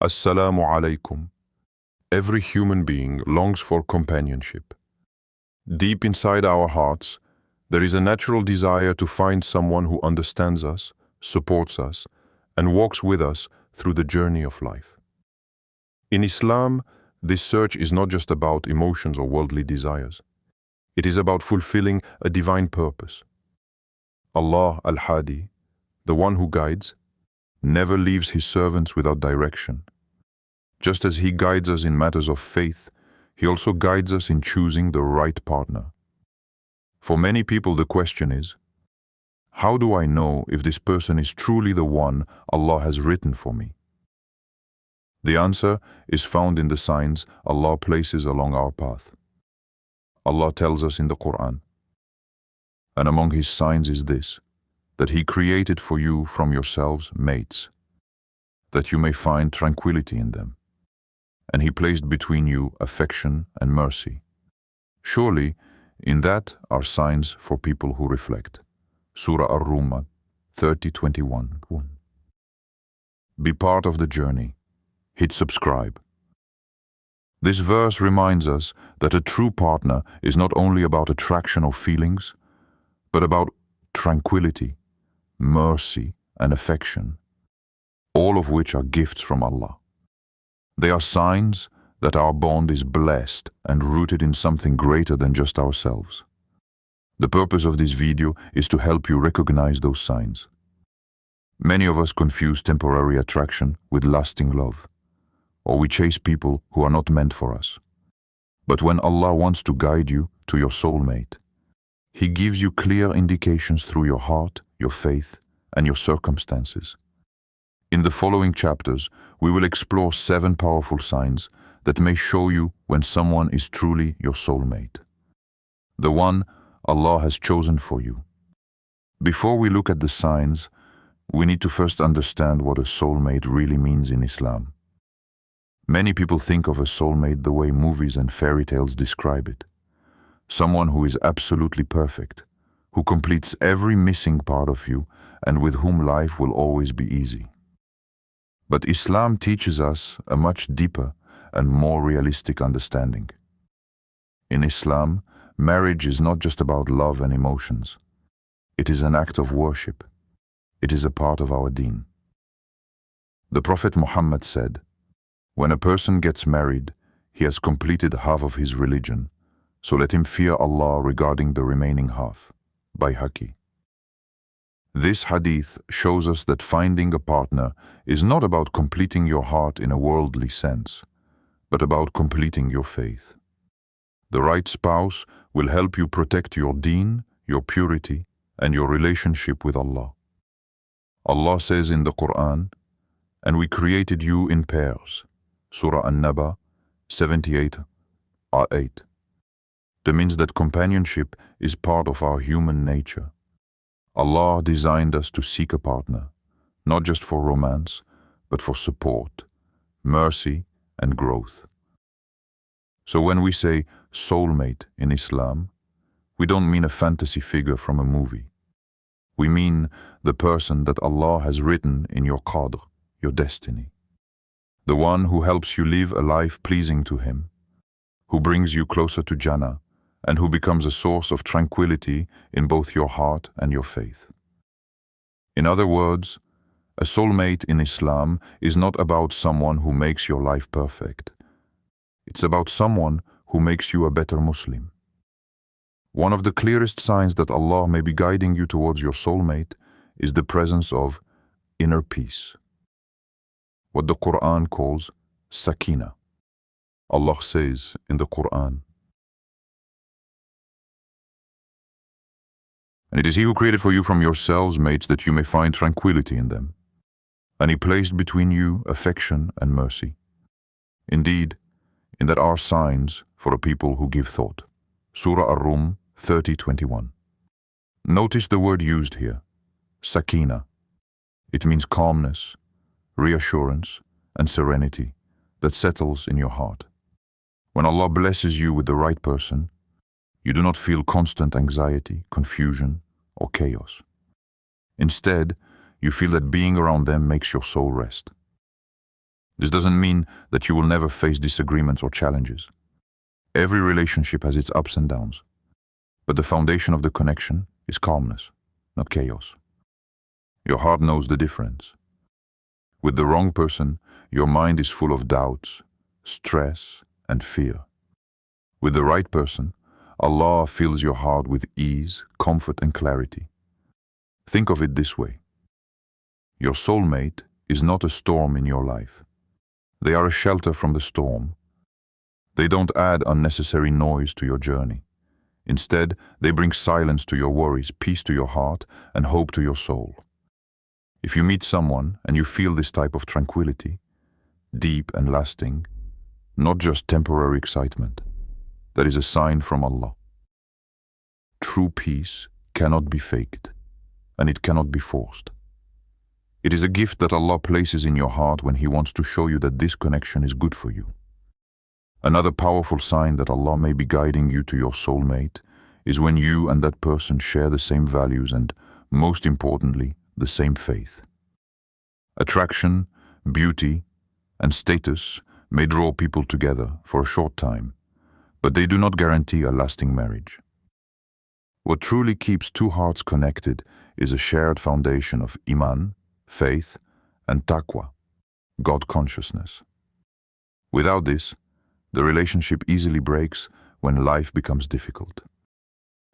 Assalamu alaikum. Every human being longs for companionship. Deep inside our hearts, there is a natural desire to find someone who understands us, supports us, and walks with us through the journey of life. In Islam, this search is not just about emotions or worldly desires. It is about fulfilling a divine purpose. Allah al-Hadi, the one who guides, never leaves his servants without direction. Just as he guides us in matters of faith, he also guides us in choosing the right partner. For many people, the question is, how do I know if this person is truly the one Allah has written for me? The answer is found in the signs Allah places along our path. Allah tells us in the Qur'an, and among his signs is this, that he created for you from yourselves mates, that you may find tranquility in them. And he placed between you affection and mercy. Surely, in that are signs for people who reflect. Surah Ar-Rum 30:21. Be part of the journey. Hit subscribe. This verse reminds us that a true partner is not only about attraction or feelings, but about tranquility, mercy, and affection, all of which are gifts from Allah. They are signs that our bond is blessed and rooted in something greater than just ourselves. The purpose of this video is to help you recognize those signs. Many of us confuse temporary attraction with lasting love, or we chase people who are not meant for us. But when Allah wants to guide you to your soulmate, He gives you clear indications through your heart, your faith, and your circumstances. In the following chapters, we will explore 7 powerful signs that may show you when someone is truly your soulmate, the one Allah has chosen for you. Before we look at the signs, we need to first understand what a soulmate really means in Islam. Many people think of a soulmate the way movies and fairy tales describe it. Someone who is absolutely perfect, who completes every missing part of you, and with whom life will always be easy. But Islam teaches us a much deeper and more realistic understanding. In Islam, marriage is not just about love and emotions. It is an act of worship. It is a part of our deen. The Prophet Muhammad said, "When a person gets married, he has completed half of his religion, so let him fear Allah regarding the remaining half." Bayhaqi. This hadith shows us that finding a partner is not about completing your heart in a worldly sense, but about completing your faith. The right spouse will help you protect your deen, your purity, and your relationship with Allah. Allah says in the Qur'an, "And we created you in pairs." Surah An-Naba 78:8. That means that companionship is part of our human nature. Allah designed us to seek a partner, not just for romance, but for support, mercy, and growth. So when we say soulmate in Islam, we don't mean a fantasy figure from a movie. We mean the person that Allah has written in your Qadr, your destiny. The one who helps you live a life pleasing to Him, who brings you closer to Jannah, and who becomes a source of tranquility in both your heart and your faith. In other words, a soulmate in Islam is not about someone who makes your life perfect. It's about someone who makes you a better Muslim. One of the clearest signs that Allah may be guiding you towards your soulmate is the presence of inner peace, what the Qur'an calls sakina. Allah says in the Qur'an, "And it is He who created for you from yourselves mates that you may find tranquility in them. And He placed between you affection and mercy. Indeed, in that are signs for a people who give thought." Surah Ar-Rum 30:21. Notice the word used here, sakina. It means calmness, reassurance, and serenity that settles in your heart. When Allah blesses you with the right person, you do not feel constant anxiety, confusion, or chaos. Instead, you feel that being around them makes your soul rest. This doesn't mean that you will never face disagreements or challenges. Every relationship has its ups and downs, but the foundation of the connection is calmness, not chaos. Your heart knows the difference. With the wrong person, your mind is full of doubts, stress, and fear. With the right person, Allah fills your heart with ease, comfort, and clarity. Think of it this way. Your soulmate is not a storm in your life. They are a shelter from the storm. They don't add unnecessary noise to your journey. Instead, they bring silence to your worries, peace to your heart, and hope to your soul. If you meet someone and you feel this type of tranquility, deep and lasting, not just temporary excitement, that is a sign from Allah. True peace cannot be faked, and it cannot be forced. It is a gift that Allah places in your heart when He wants to show you that this connection is good for you. Another powerful sign that Allah may be guiding you to your soulmate is when you and that person share the same values and, most importantly, the same faith. Attraction, beauty, and status may draw people together for a short time, but they do not guarantee a lasting marriage. What truly keeps two hearts connected is a shared foundation of iman, faith, and taqwa, God consciousness. Without this, the relationship easily breaks when life becomes difficult.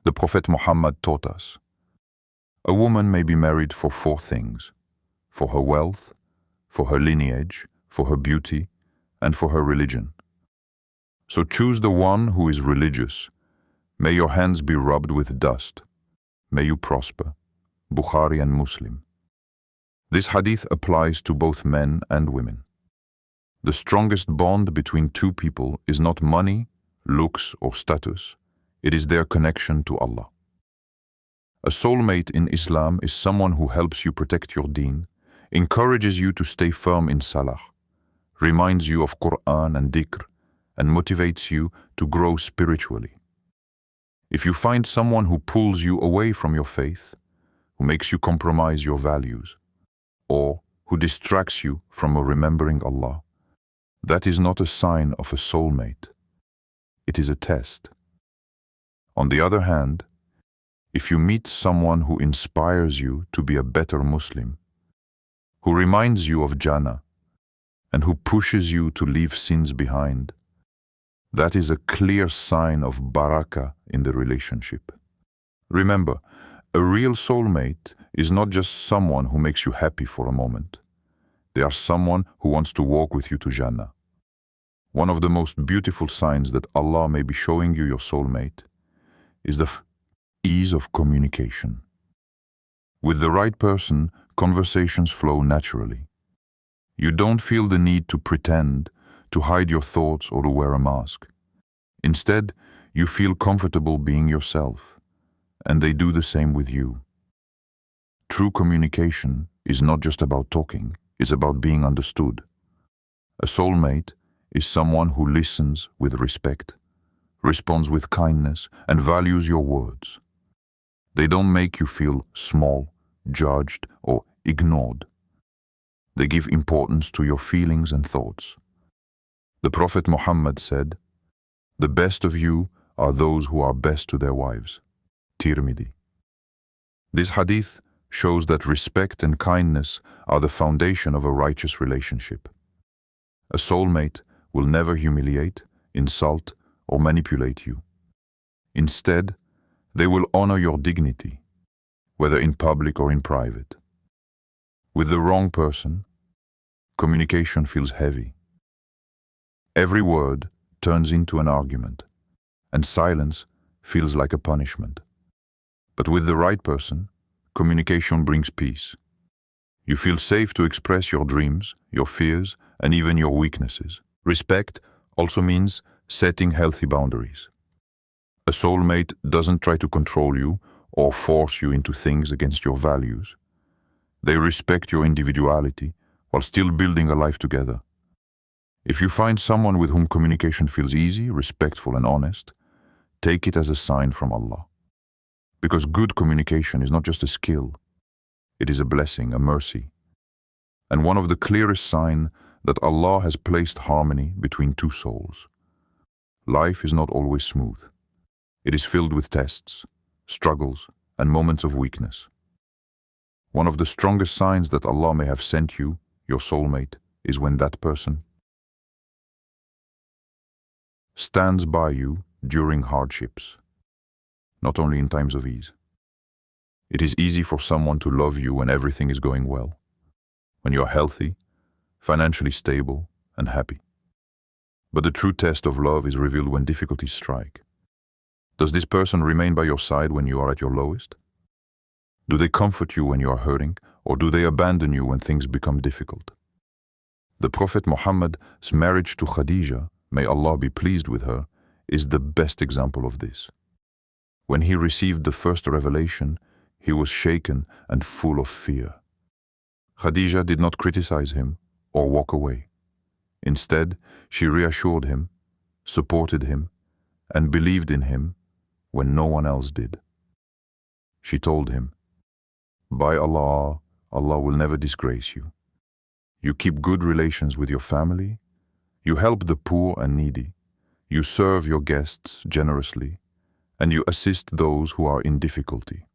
The Prophet Muhammad taught us, a woman may be married for 4 things: for her wealth, for her lineage, for her beauty, and for her religion. So choose the one who is religious. May your hands be rubbed with dust. May you prosper. Bukhari and Muslim. This hadith applies to both men and women. The strongest bond between two people is not money, looks, or status. It is their connection to Allah. A soulmate in Islam is someone who helps you protect your deen, encourages you to stay firm in salah, reminds you of Qur'an and dhikr, and motivates you to grow spiritually. If you find someone who pulls you away from your faith, who makes you compromise your values, or who distracts you from remembering Allah, that is not a sign of a soulmate. It is a test. On the other hand, if you meet someone who inspires you to be a better Muslim, who reminds you of Jannah, and who pushes you to leave sins behind, that is a clear sign of barakah in the relationship. Remember, a real soulmate is not just someone who makes you happy for a moment. They are someone who wants to walk with you to Jannah. One of the most beautiful signs that Allah may be showing you your soulmate is the ease of communication. With the right person, conversations flow naturally. You don't feel the need to pretend, to hide your thoughts, or to wear a mask. Instead, you feel comfortable being yourself, and they do the same with you. True communication is not just about talking, it's about being understood. A soulmate is someone who listens with respect, responds with kindness, and values your words. They don't make you feel small, judged, or ignored. They give importance to your feelings and thoughts. The Prophet Muhammad said, "The best of you are those who are best to their wives." Tirmidhi. This hadith shows that respect and kindness are the foundation of a righteous relationship. A soulmate will never humiliate, insult, or manipulate you. Instead, they will honor your dignity, whether in public or in private. With the wrong person, communication feels heavy. Every word turns into an argument, and silence feels like a punishment. But with the right person, communication brings peace. You feel safe to express your dreams, your fears, and even your weaknesses. Respect also means setting healthy boundaries. A soulmate doesn't try to control you or force you into things against your values. They respect your individuality while still building a life together. If you find someone with whom communication feels easy, respectful, and honest, take it as a sign from Allah. Because good communication is not just a skill, it is a blessing, a mercy. And one of the clearest signs that Allah has placed harmony between two souls. Life is not always smooth. It is filled with tests, struggles, and moments of weakness. One of the strongest signs that Allah may have sent you, your soulmate, is when that person stands by you during hardships, not only in times of ease. It is easy for someone to love you when everything is going well, when you're healthy, financially stable, and happy. But the true test of love is revealed when difficulties strike. Does this person remain by your side when you are at your lowest? Do they comfort you when you are hurting, or do they abandon you when things become difficult? The Prophet Muhammad's marriage to Khadija, may Allah be pleased with her, is the best example of this. When he received the first revelation, he was shaken and full of fear. Khadija did not criticize him or walk away. Instead, she reassured him, supported him, and believed in him when no one else did. She told him, "By Allah, Allah will never disgrace you. You keep good relations with your family, you help the poor and needy, you serve your guests generously, and you assist those who are in difficulty."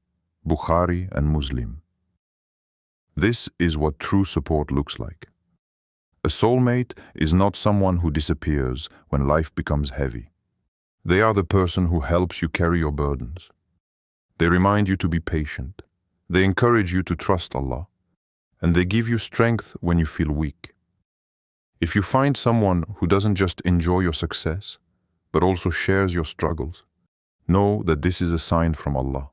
Bukhari and Muslim. This is what true support looks like. A soulmate is not someone who disappears when life becomes heavy. They are the person who helps you carry your burdens. They remind you to be patient. They encourage you to trust Allah. And they give you strength when you feel weak. If you find someone who doesn't just enjoy your success, but also shares your struggles, know that this is a sign from Allah.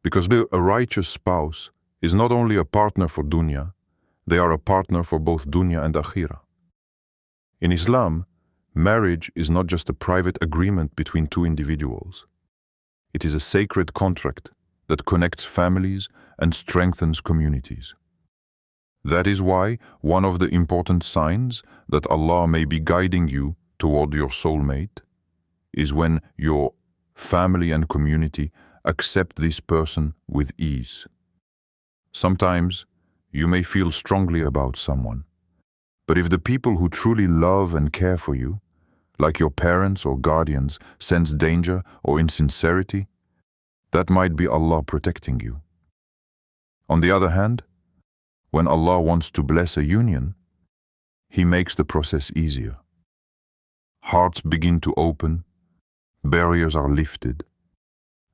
Because a righteous spouse is not only a partner for dunya, they are a partner for both dunya and akhirah. In Islam, marriage is not just a private agreement between two individuals. It is a sacred contract that connects families and strengthens communities. That is why one of the important signs that Allah may be guiding you toward your soulmate is when your family and community accept this person with ease. Sometimes you may feel strongly about someone, but if the people who truly love and care for you, like your parents or guardians, sense danger or insincerity, that might be Allah protecting you. On the other hand, when Allah wants to bless a union, He makes the process easier. Hearts begin to open, barriers are lifted,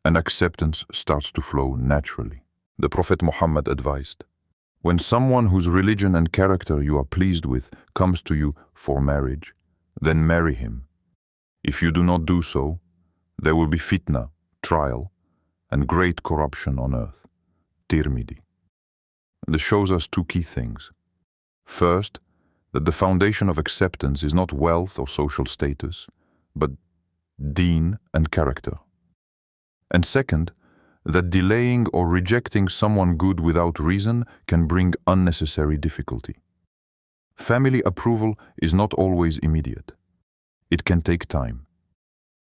and acceptance starts to flow naturally. The Prophet Muhammad advised, when someone whose religion and character you are pleased with comes to you for marriage, then marry him. If you do not do so, there will be fitna, trial, and great corruption on earth. Tirmidhi. This shows us two key things. First, that the foundation of acceptance is not wealth or social status, but deen and character. And second, that delaying or rejecting someone good without reason can bring unnecessary difficulty. Family approval is not always immediate. It can take time.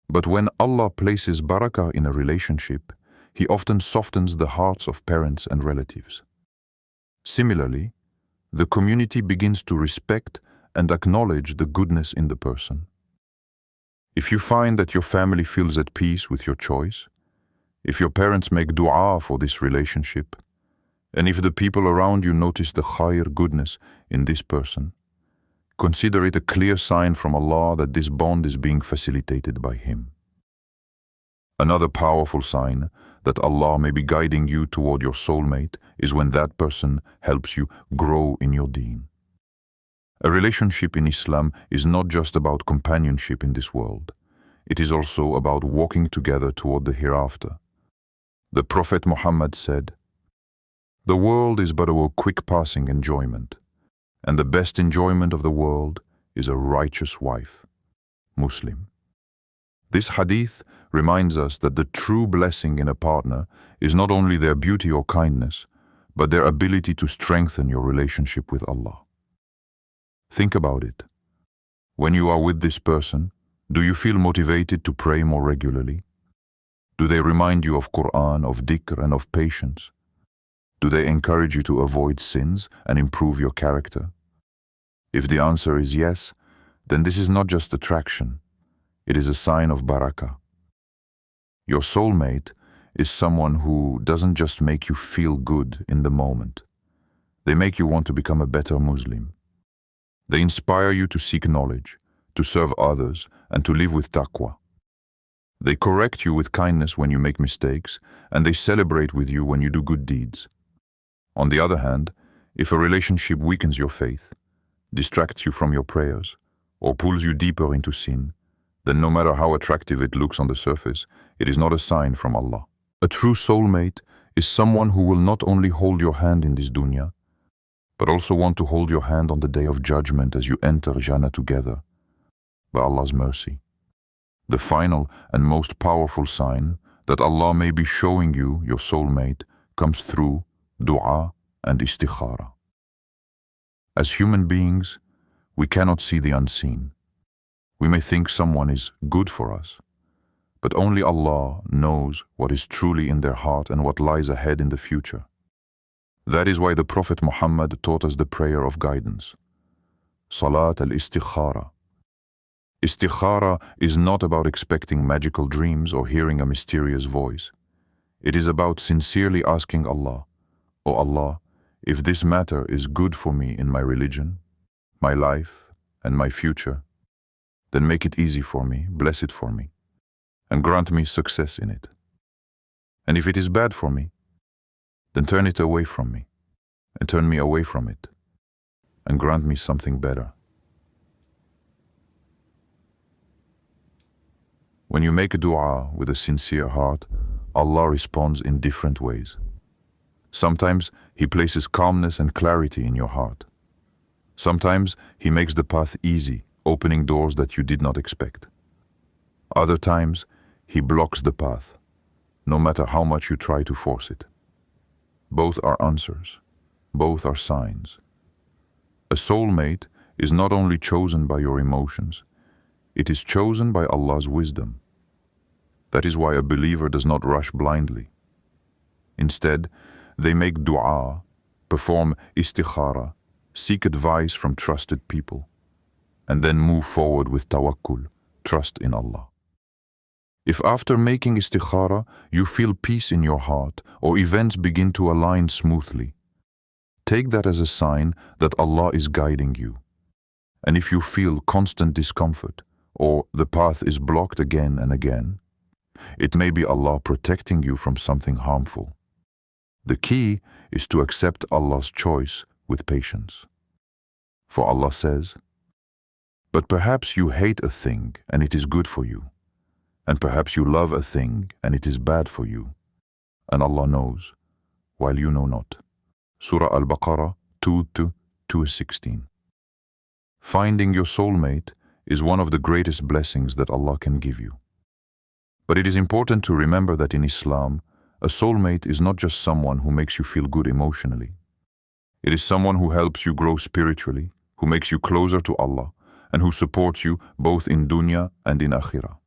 But when Allah places barakah in a relationship, He often softens the hearts of parents and relatives. Similarly, the community begins to respect and acknowledge the goodness in the person. If you find that your family feels at peace with your choice, if your parents make dua for this relationship, and if the people around you notice the khair, goodness, in this person, consider it a clear sign from Allah that this bond is being facilitated by Him. Another powerful sign that Allah may be guiding you toward your soulmate is when that person helps you grow in your deen. A relationship in Islam is not just about companionship in this world. It is also about walking together toward the hereafter. The Prophet Muhammad said, "The world is but a quick passing enjoyment, and the best enjoyment of the world is a righteous wife." Muslim. This hadith reminds us that the true blessing in a partner is not only their beauty or kindness, but their ability to strengthen your relationship with Allah. Think about it. When you are with this person, do you feel motivated to pray more regularly? Do they remind you of Qur'an, of dhikr, and of patience? Do they encourage you to avoid sins and improve your character? If the answer is yes, then this is not just attraction, it is a sign of barakah. Your soulmate is someone who doesn't just make you feel good in the moment. They make you want to become a better Muslim. They inspire you to seek knowledge, to serve others, and to live with taqwa. They correct you with kindness when you make mistakes, and they celebrate with you when you do good deeds. On the other hand, if a relationship weakens your faith, distracts you from your prayers, or pulls you deeper into sin, then no matter how attractive it looks on the surface, it is not a sign from Allah. A true soulmate is someone who will not only hold your hand in this dunya, but also want to hold your hand on the day of judgment as you enter Jannah together, by Allah's mercy. The final and most powerful sign that Allah may be showing you your soulmate comes through dua and istikhara. As human beings, we cannot see the unseen. We may think someone is good for us, but only Allah knows what is truly in their heart and what lies ahead in the future. That is why the Prophet Muhammad taught us the prayer of guidance, Salat al-Istikhara. Istikhara is not about expecting magical dreams or hearing a mysterious voice. It is about sincerely asking Allah, "O Allah, if this matter is good for me in my religion, my life, and my future, then make it easy for me, bless it for me, and grant me success in it. And if it is bad for me, then turn it away from me, and turn me away from it, and grant me something better." When you make a dua with a sincere heart, Allah responds in different ways. Sometimes He places calmness and clarity in your heart. Sometimes He makes the path easy, opening doors that you did not expect. Other times, He blocks the path, no matter how much you try to force it. Both are answers. Both are signs. A soulmate is not only chosen by your emotions, it is chosen by Allah's wisdom. That is why a believer does not rush blindly. Instead, they make dua, perform istikhara, seek advice from trusted people, and then move forward with tawakkul, trust in Allah. If after making istikhara you feel peace in your heart or events begin to align smoothly, take that as a sign that Allah is guiding you. And if you feel constant discomfort or the path is blocked again and again, it may be Allah protecting you from something harmful. The key is to accept Allah's choice with patience. For Allah says, "But perhaps you hate a thing and it is good for you, and perhaps you love a thing and it is bad for you, and Allah knows, while you know not." Surah Al-Baqarah 2-216. Finding your soulmate is one of the greatest blessings that Allah can give you. But it is important to remember that in Islam, a soulmate is not just someone who makes you feel good emotionally. It is someone who helps you grow spiritually, who makes you closer to Allah, and who supports you both in dunya and in akhirah.